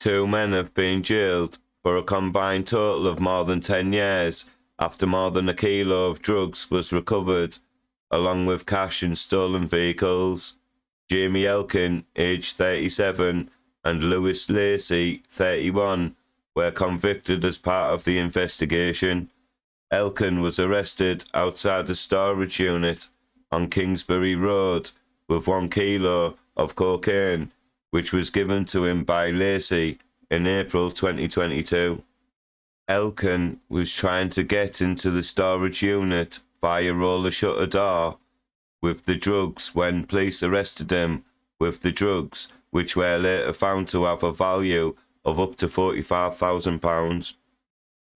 Two men have been jailed for a combined total of more than 10 years after more than a kilo of drugs was recovered, along with cash and stolen vehicles. Jamie Elkin, aged 37, and Lewis Lacey, 31, were convicted as part of the investigation. Elkin was arrested outside a storage unit on Kingsbury Road with 1 kilo of cocaine, which was given to him by Lacey in April 2022. Elkin was trying to get into the storage unit via roller shutter door with the drugs when police arrested him with the drugs, which were later found to have a value of up to £45,000.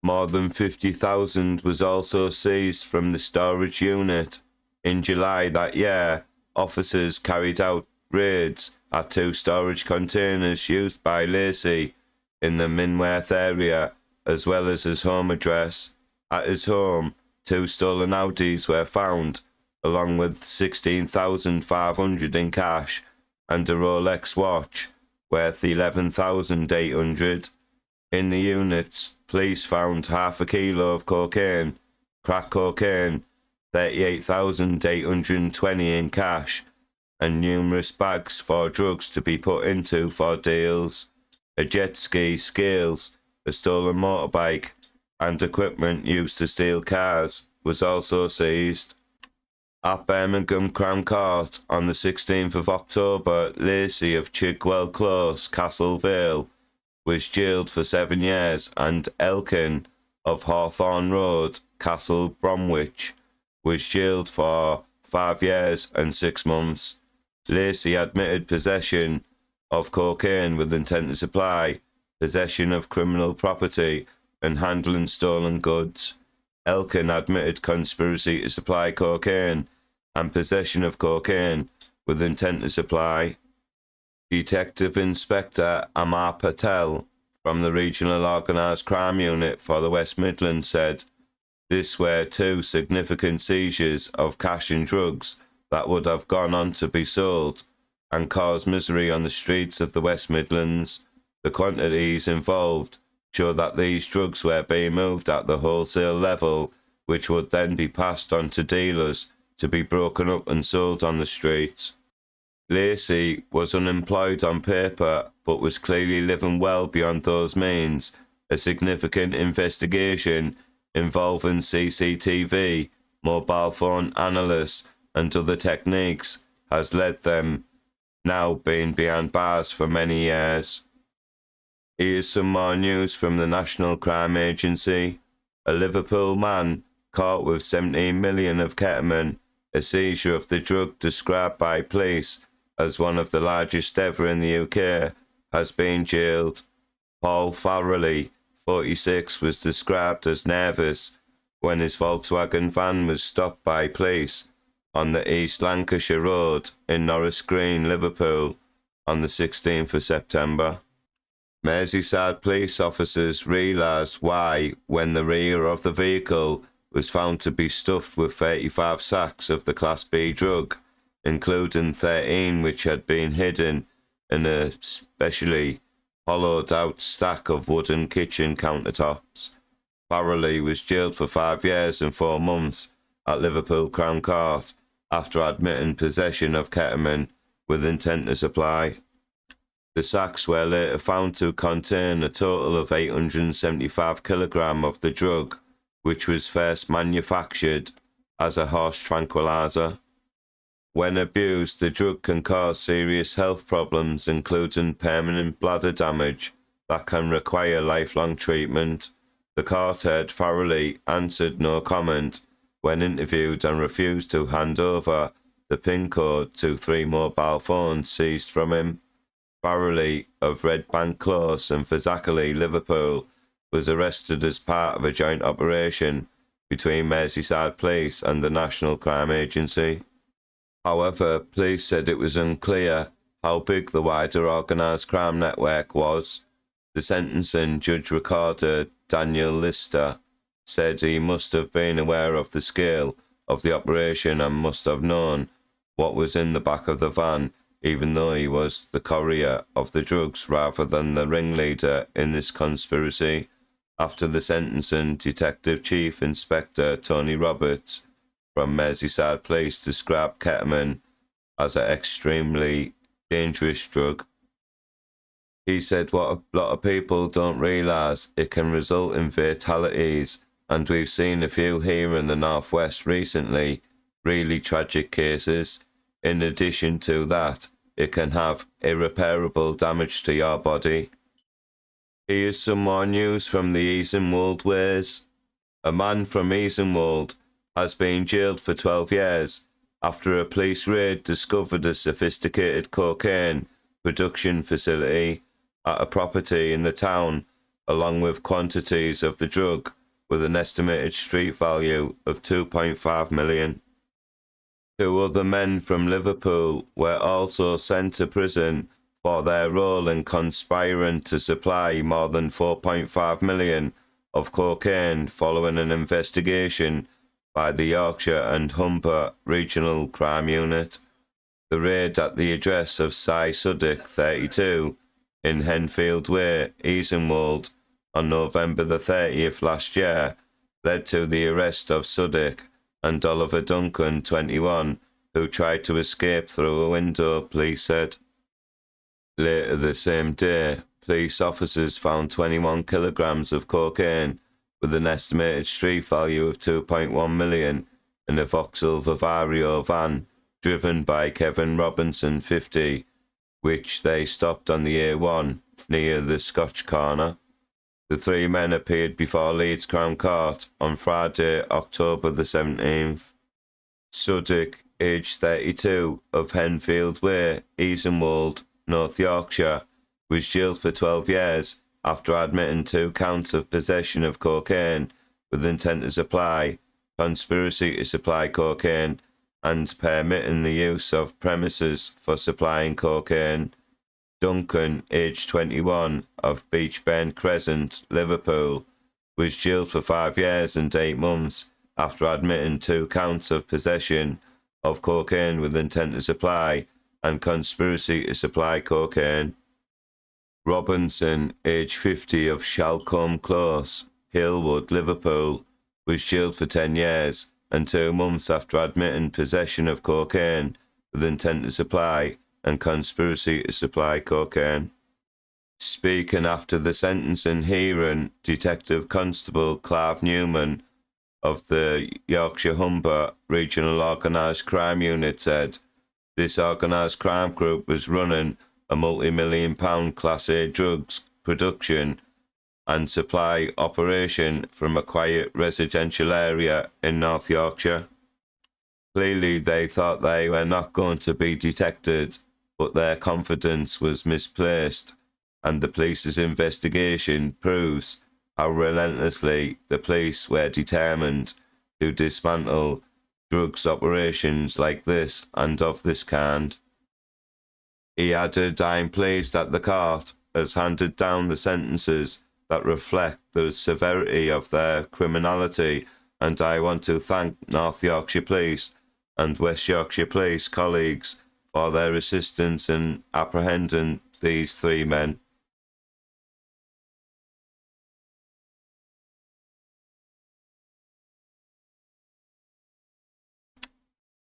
More than £50,000 was also seized from the storage unit. In July that year, officers carried out raids at 2 storage containers used by Lacey in the Minworth area, as well as his home address. At his home, 2 stolen Audis were found, along with $16,500 in cash and a Rolex watch worth $11,800. In the units, police found half a kilo of cocaine, crack cocaine, $38,820 in cash, and numerous bags for drugs to be put into for deals. A jet ski, scales, a stolen motorbike, and equipment used to steal cars was also seized. At Birmingham Crown Court on the 16th of October, Lacey of Chigwell Close, Castle Vale, was jailed for 7 years, and Elkin of Hawthorne Road, Castle Bromwich, was jailed for 5 years and 6 months. Lacey admitted possession of cocaine with intent to supply, possession of criminal property, and handling stolen goods. Elkin admitted conspiracy to supply cocaine and possession of cocaine with intent to supply. Detective Inspector Amar Patel from the Regional Organised Crime Unit for the West Midlands said, "This were 2 significant seizures of cash and drugs that would have gone on to be sold and cause misery on the streets of the West Midlands. The quantities involved show that these drugs were being moved at the wholesale level, which would then be passed on to dealers to be broken up and sold on the streets." Lacey was unemployed on paper, but was clearly living well beyond those means. A significant investigation involving CCTV, mobile phone analysts, and other techniques has led them now being behind bars for many years. Here's some more news from the National Crime Agency. A Liverpool man caught with 17 million of ketamine, a seizure of the drug described by police as one of the largest ever in the UK, has been jailed. Paul Farrelly, 46, was described as nervous when his Volkswagen van was stopped by police on the East Lancashire Road in Norris Green, Liverpool, on the 16th of September. Merseyside police officers realised why when the rear of the vehicle was found to be stuffed with 35 sacks of the Class B drug, including 13 which had been hidden in a specially hollowed-out stack of wooden kitchen countertops. Farrelly was jailed for 5 years and 4 months at Liverpool Crown Court after admitting possession of ketamine with intent to supply. The sacks were later found to contain a total of 875 kilograms of the drug, which was first manufactured as a horse tranquilizer. When abused, the drug can cause serious health problems, including permanent bladder damage that can require lifelong treatment. The court heard Farrelly answered no comment when interviewed and refused to hand over the PIN code to 3 mobile phones seized from him. Farrelly of Red Bank Close and Fazakerley, Liverpool, was arrested as part of a joint operation between Merseyside Police and the National Crime Agency. However, police said it was unclear how big the wider organised crime network was. The sentencing judge recorder, Daniel Lister, said he must have been aware of the scale of the operation and must have known what was in the back of the van even though he was the courier of the drugs rather than the ringleader in this conspiracy. After the sentencing, Detective Chief Inspector Tony Roberts from Merseyside Police described ketamine as an extremely dangerous drug. He said what a lot of people don't realise, it can result in fatalities, and we've seen a few here in the northwest recently, really tragic cases. In addition to that, it can have irreparable damage to your body. Here's some more news from the Easenwold ways. A man from Easenwold has been jailed for 12 years after a police raid discovered a sophisticated cocaine production facility at a property in the town, along with quantities of the drug with an estimated street value of 2.5 million. 2 other men from Liverpool were also sent to prison for their role in conspiring to supply more than 4.5 million of cocaine following an investigation by the Yorkshire and Humber Regional Crime Unit. The raid at the address of Cy Suddick, 32, in Henfield Way, Easenwold, on November the 30th last year, led to the arrest of Suddick and Oliver Duncan, 21, who tried to escape through a window, police said. Later the same day, police officers found 21 kilograms of cocaine with an estimated street value of 2.1 million in a Vauxhall Vivario van driven by Kevin Robinson, 50, which they stopped on the A1 near the Scotch Corner. The 3 men appeared before Leeds Crown Court on Friday, October the 17th. Suddick, aged 32, of Henfield Way, Easenwold, North Yorkshire, was jailed for 12 years after admitting 2 counts of possession of cocaine with intent to supply, conspiracy to supply cocaine, and permitting the use of premises for supplying cocaine. Duncan, aged 21, of Beachbend Crescent, Liverpool, was jailed for 5 years and 8 months after admitting 2 counts of possession of cocaine with intent to supply and conspiracy to supply cocaine. Robinson, aged 50, of Shalcombe Close, Hillwood, Liverpool, was jailed for 10 years and 2 months after admitting possession of cocaine with intent to supply and conspiracy to supply cocaine. Speaking after the sentencing hearing, Detective Constable Clive Newman of the Yorkshire Humber Regional Organised Crime Unit said, this organised crime group was running a multi-million-pound Class A drugs production and supply operation from a quiet residential area in North Yorkshire. Clearly they thought they were not going to be detected, but their confidence was misplaced, and the police's investigation proves how relentlessly the police were determined to dismantle drugs operations like this and of this kind. He added, I'm pleased that the court has handed down the sentences that reflect the severity of their criminality, and I want to thank North Yorkshire Police and West Yorkshire Police colleagues for their assistance in apprehending these 3 men.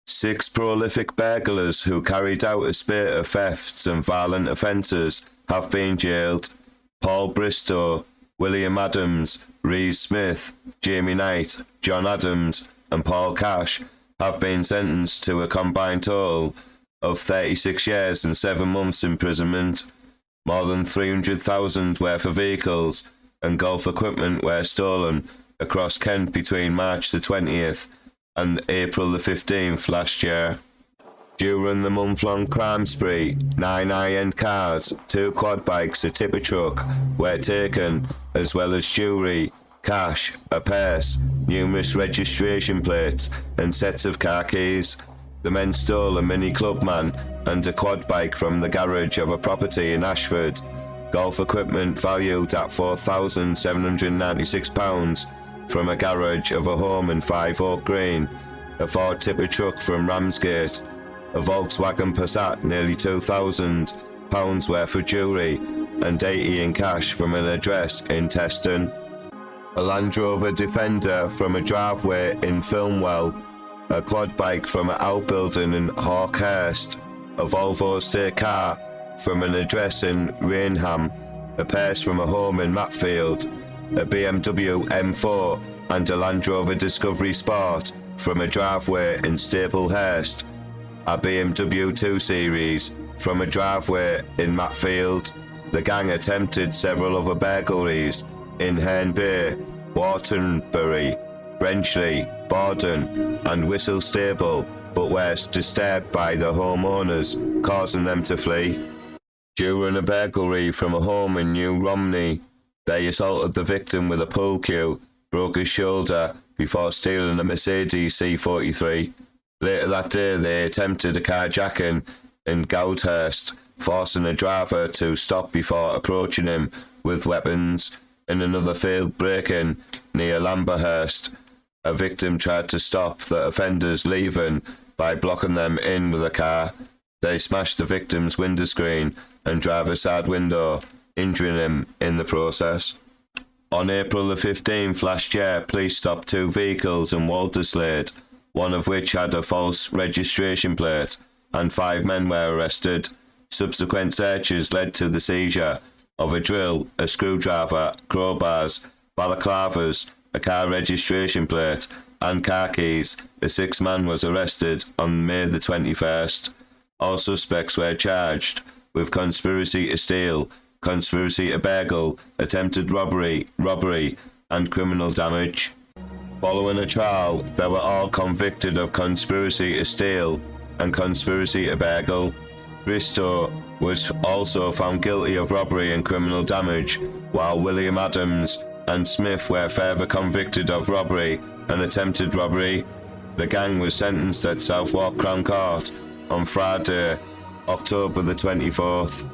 Six prolific burglars who carried out a spate of thefts and violent offences have been jailed. Paul Bristow, William Adams, Reese Smith, Jamie Knight, John Adams and Paul Cash have been sentenced to a combined total of 36 years and 7 months imprisonment. More than 300,000 worth of vehicles and golf equipment were stolen across Kent between March the 20th and April the 15th last year. During the month-long crime spree, 9 high-end cars, 2 quad bikes, a tipper truck were taken, as well as jewellery, cash, a purse, numerous registration plates and sets of car keys. The men stole a Mini Clubman and a quad bike from the garage of a property in Ashford. Golf equipment valued at £4,796 from a garage of a home in 5 Oak Green, a Ford tipper truck from Ramsgate, a Volkswagen Passat nearly £2,000 worth of jewellery and 80 in cash from an address in Teston, a Land Rover Defender from a driveway in Filmwell, a quad bike from an outbuilding in Hawkhurst, a Volvo estate car from an address in Rainham, a purse from a home in Matfield, a BMW M4 and a Land Rover Discovery Sport from a driveway in Staplehurst, a BMW 2 Series from a driveway in Matfield. The gang attempted several other burglaries in Herne Bay, Waterbury, Brenchley, Borden and Whistle Stable, but were disturbed by the homeowners, causing them to flee. During a burglary from a home in New Romney, they assaulted the victim with a pool cue, broke his shoulder before stealing a Mercedes C43. Later that day, they attempted a carjacking in Goudhurst, forcing a driver to stop before approaching him with weapons. In another failed break-in near Lamberhurst, a victim tried to stop the offenders leaving by blocking them in with a car. They smashed the victim's window screen and driver's side window, injuring him in the process. On April the 15th last year, police stopped 2 vehicles in Walterslade, one of which had a false registration plate, and 5 men were arrested. Subsequent searches led to the seizure of a drill, a screwdriver, crowbars, balaclavas, a car registration plate, and car keys. The 6th man was arrested on May the 21st. All suspects were charged with conspiracy to steal, conspiracy to burgle, attempted robbery, and criminal damage. Following a trial, they were all convicted of conspiracy to steal and conspiracy to burgle. Bristow was also found guilty of robbery and criminal damage, while William Adams and Smith were further convicted of robbery and attempted robbery. The gang was sentenced at Southwark Crown Court on Friday, October the 24th.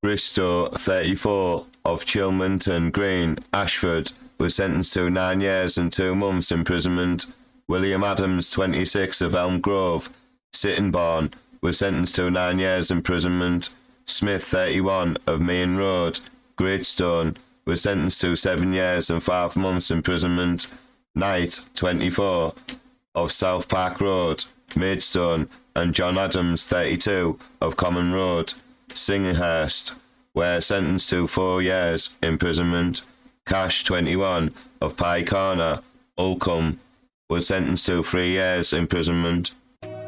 Bristow, 34, of Chilmanton Green, Ashford, was sentenced to 9 years and 2 months imprisonment. William Adams, 26, of Elm Grove, Sittingbourne, was sentenced to 9 years imprisonment. Smith, 31, of Mean Road, Greatstone, was sentenced to 7 years and 5 months imprisonment. Knight, 24, of South Park Road, Maidstone, and John Adams, 32, of Common Road, Singhurst, were sentenced to 4 years imprisonment. Cash, 21, of Pie Corner, Ulcombe, was sentenced to 3 years imprisonment.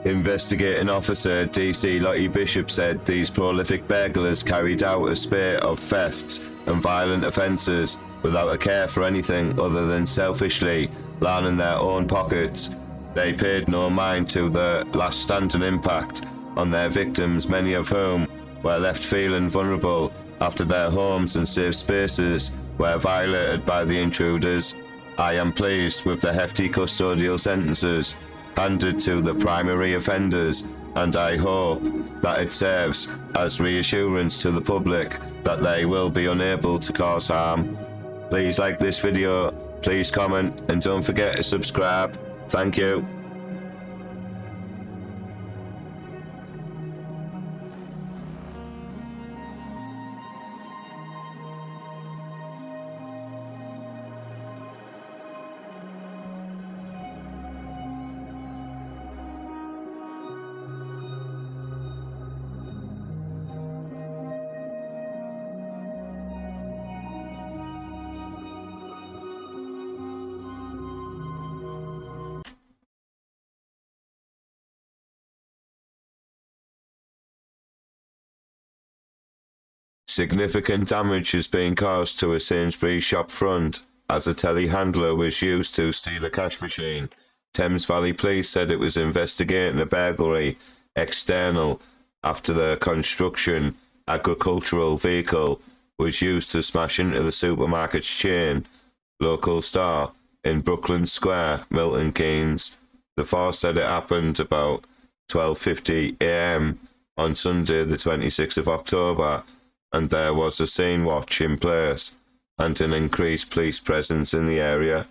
Investigating officer DC Lottie Bishop said these prolific burglars carried out a spate of thefts and violent offences without a care for anything other than selfishly lining their own pockets. They paid no mind to the last-standing impact on their victims, many of whom were left feeling vulnerable after their homes and safe spaces were violated by the intruders. I am pleased with the hefty custodial sentences handed to the primary offenders, and I hope that it serves as reassurance to the public that they will be unable to cause harm. Please like this video, please comment, and don't forget to subscribe. Thank you. Significant damage has been caused to a Sainsbury's shop front as a telehandler was used to steal a cash machine. Thames Valley Police said it was investigating a burglary external after the construction agricultural vehicle was used to smash into the supermarket's chain local store in Brooklyn Square, Milton Keynes. The force said it happened about 12:50 a.m. on Sunday the 26th of October, and there was a scene watch in place and an increased police presence in the area.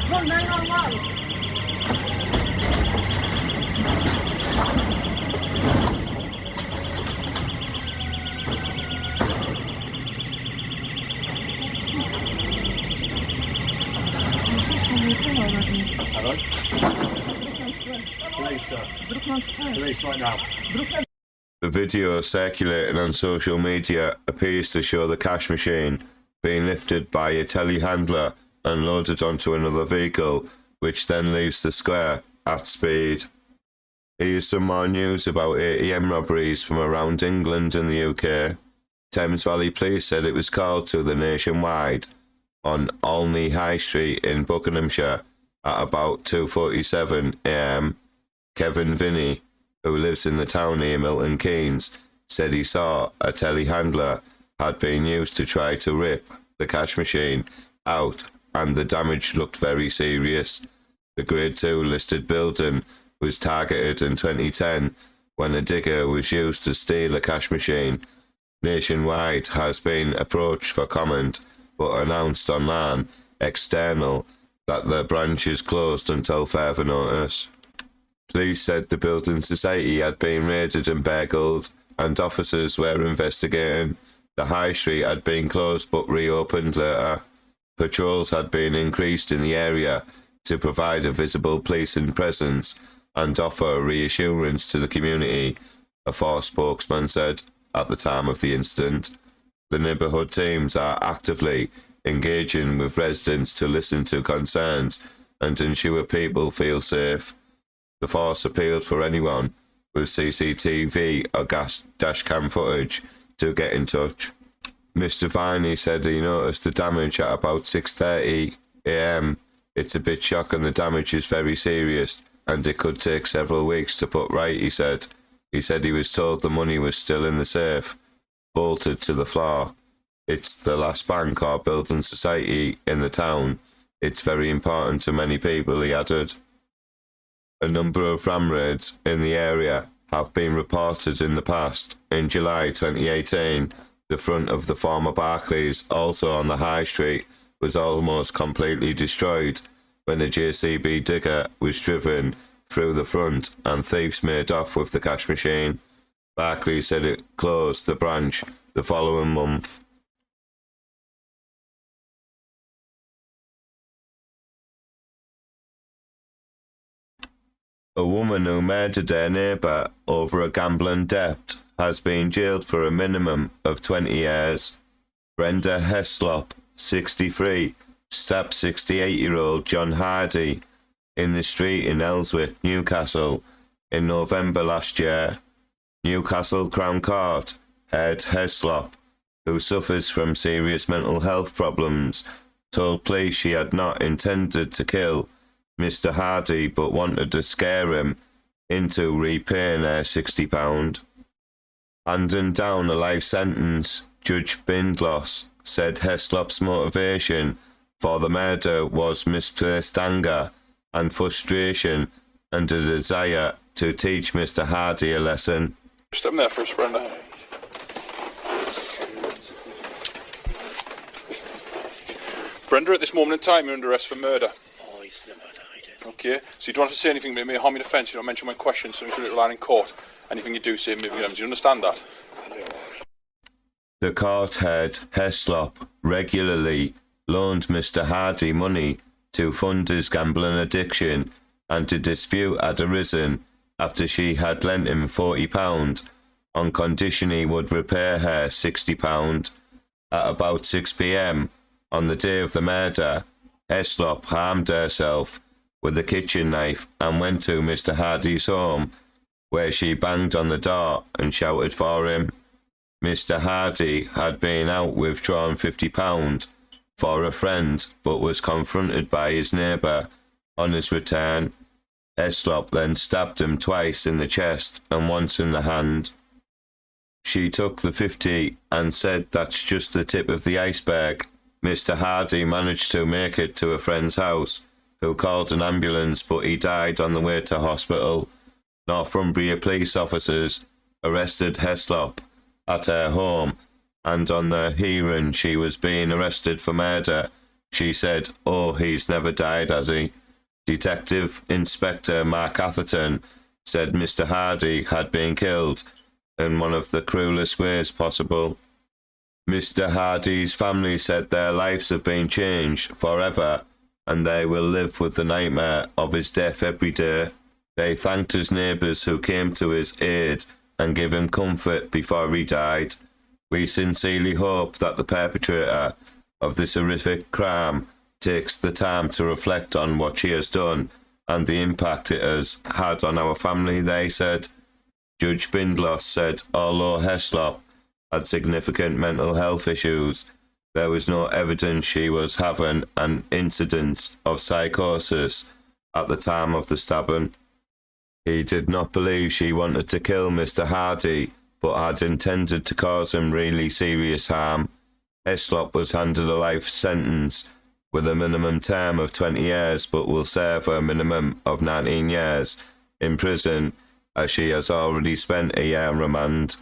Phone 911. Hello? Police, sir. Police right now. The video circulating on social media appears to show the cash machine being lifted by a telehandler and loaded onto another vehicle, which then leaves the square at speed. Here's some more news about ATM robberies from around England and the UK. Thames Valley Police said it was called to the Nationwide on Olney High Street in Buckinghamshire at about 2:47 a.m. Kevin Vinney, who lives in the town near Milton Keynes, said he saw a telehandler had been used to try to rip the cash machine out and the damage looked very serious. The Grade 2 listed building was targeted in 2010 when a digger was used to steal a cash machine. Nationwide has been approached for comment but announced online external that the branch is closed until further notice. Police said the building society had been raided and burgled and officers were investigating. The high street had been closed but reopened later. Patrols had been increased in the area to provide a visible policing presence and offer reassurance to the community, a force spokesman said at the time of the incident. The neighbourhood teams are actively engaging with residents to listen to concerns and ensure people feel safe. The force appealed for anyone with CCTV or dashcam footage to get in touch. Mr. Viney said he noticed the damage at about 6:30 a.m. It's a bit shocking, the damage is very serious and it could take several weeks to put right, he said. He said he was told the money was still in the safe, bolted to the floor. It's the last bank or building society in the town. It's very important to many people, he added. A number of ram raids in the area have been reported in the past. In July 2018, the front of the former Barclays, also on the High Street, was almost completely destroyed when a JCB digger was driven through the front and thieves made off with the cash machine. Barclays said it closed the branch the following month. A woman who murdered her neighbour over a gambling debt has been jailed for a minimum of 20 years. Brenda Heslop, 63, stabbed 68-year-old John Hardy in the street in Ellswick, Newcastle, in November last year. Newcastle Crown Court heard Heslop, who suffers from serious mental health problems, told police she had not intended to kill Mr. Hardy but wanted to scare him into repaying her £60. Handing down a life sentence, Judge Bindloss said Heslop's motivation for the murder was misplaced anger and frustration and a desire to teach Mr. Hardy a lesson. Step in there first, Brenda. Brenda, at this moment in time, you're under arrest for murder. Oh, he's never died. Okay, so you don't have to say anything to me, harm me defence, you don't mention my questions, so you should line in court. Anything you do say, maybe do you understand that? The court heard Heslop regularly loaned Mr. Hardy money to fund his gambling addiction, and a dispute had arisen after she had lent him £40 on condition he would repay her £60. At about 6 p.m. on the day of the murder, Heslop harmed herself with a kitchen knife and went to Mr. Hardy's home, where she banged on the door and shouted for him. Mr. Hardy had been out withdrawing £50 for a friend but was confronted by his neighbour on his return. Heslop then stabbed him twice in the chest and once in the hand. She took the 50 and said that's just the tip of the iceberg. Mr. Hardy managed to make it to a friend's house, who called an ambulance, but he died on the way to hospital. Northumbria police officers arrested Heslop at her home, and on the hearing she was being arrested for murder. She said, "Oh, he's never died, has he?" Detective Inspector Mark Atherton said Mr. Hardy had been killed in one of the cruelest ways possible. Mr. Hardy's family said their lives have been changed forever, and they will live with the nightmare of his death every day. They thanked his neighbours who came to his aid and gave him comfort before he died. We sincerely hope that the perpetrator of this horrific crime takes the time to reflect on what she has done and the impact it has had on our family, they said. Judge Bindloss said although Heslop had significant mental health issues, there was no evidence she was having an incident of psychosis at the time of the stabbing. He did not believe she wanted to kill Mr. Hardy, but had intended to cause him really serious harm. Heslop was handed a life sentence with a minimum term of 20 years, but will serve a minimum of 19 years in prison, as she has already spent a year in remand.